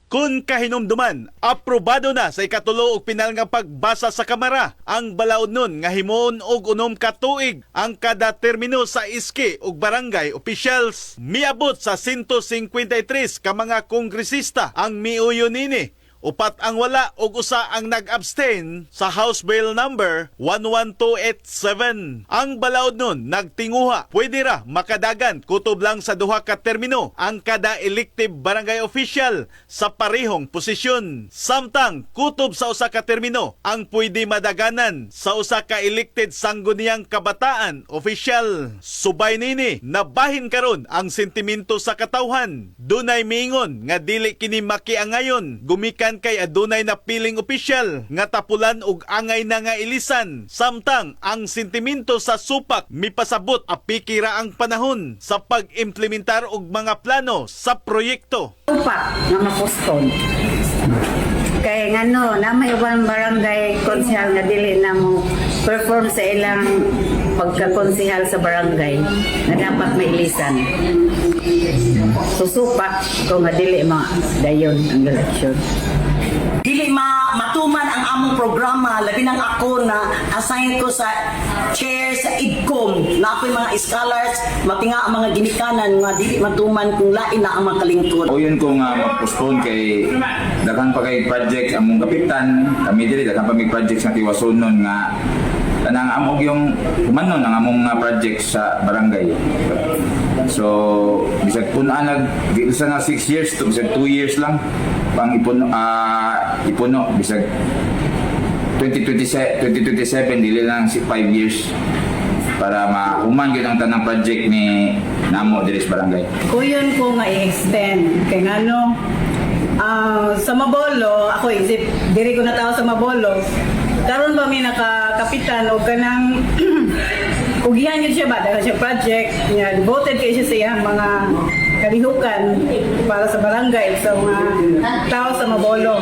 Kung kahinumduman, aprobado na sa ikatulo og pinal nga pagbasa sa Kamara ang balaod nun nga himoon og 6 ka tuig ang kada termino sa iske ug barangay officials. Miabot sa 153 ka mga kongresista ang miuyo nini. Upat ang wala ug usa ang nag-abstain sa House Bill number 11287. Ang balaod nun nagtinguha, pwede ra makadagan kutob lang sa duha ka termino ang kada elective barangay official sa parehong posisyon. Samtang kutob sa usa ka termino ang pwede madaganan sa usa ka elected sangguniang kabataan official. Subay nini, nabahin karon ang sentiminto sa katawhan. Dunay miingon nga dili kini makiangayon gumikan kay adunay na piling opisyal nga tapulan og angay na nga ilisan. Samtang ang sentiminto sa supak mipasabot apikira ang panahon sa pag-implementar og mga plano sa proyekto. Upak nga mapostpone. Kay ngano na may ubang barangay konsehal nga dili na mo perform sa ilang pagkakonsehal sa barangay na dapat may ilisan. Susupak kung nga dili dayon ang eleksyon. Dili matuman ang among programa, labi ng ako na assign ko sa chair sa IDCOM na ako'y mga scholars, matinga ang mga ginikanan nga dili matuman kung lain na ang mga kalingkod. O yun kung mag-postpone kay daghang pa kay project among kapitan, kami dili daghang pa may project sa tiwasunon nga kanang amog yung kumanon ang among project sa barangay. So, bisag punan isa na 6 years to bisag 2 years lang pang ipuno bisag 2027 dili lang 5 years para mahuman gyud ang tanang project ni namo diri sa barangay. Kuyon ko nga i-extend kay ngano sa Mabolo, ako isip diri ko na tao sa Mabolo. Karon ba may nakakapitan o kanang ugihan yun siya ba? Dahil siya project, niya, devoted kayo siya sa iyang mga kalihukan para sa barangay, sa mga tao sa Mabolo.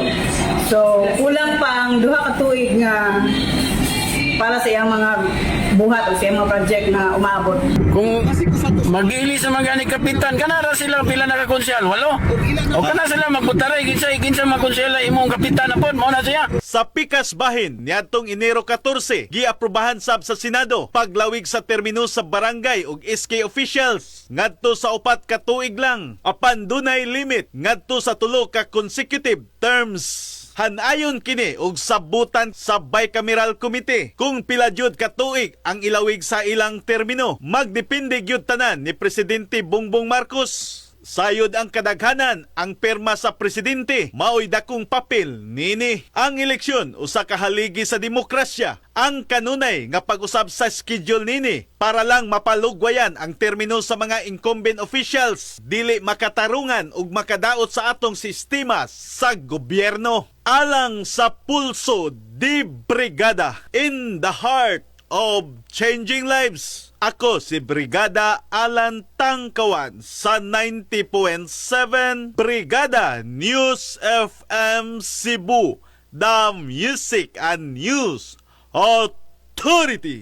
So, kulang pa ang duha ka tuig nga para sa iyang mga buhat o sa iyang mga project na umaabot. Kung mag-ili sa mga ni kapitan, kanara sila pila nakakonsyal, walo? O kana sila magbutaray, kinsa makonsyal imong kapitan na po, mauna siya. Sa pikas bahin niadtong Enero 14, giaprobahan sab sa Senado paglawig sa termino sa barangay ug SK officials ngadto sa 4 ka tuig lang. Apan dunay limit ngadto sa 3 ka consecutive terms. Hanayon kini og sabutan sa Bicameral Committee kung pila jud ka tuig ang ilawig sa ilang termino. Magdepende gyud tanan ni Presidente Bongbong Marcos. Sayod ang kadaghanan ang perma sa presidente, maoy dakong papel nini. Ang eleksyon usa ka haligi sa demokrasya. Ang kanunay nga pag-usab sa schedule nini para lang mapalugwayan ang termino sa mga incumbent officials, dili makatarungan ug makadaot sa atong sistema sa gobyerno. Alang sa pulso di brigada, in the heart of changing lives. Ako si Brigada Alan Tangkawan sa 90.7 Brigada News FM Cebu, the Music and News Authority.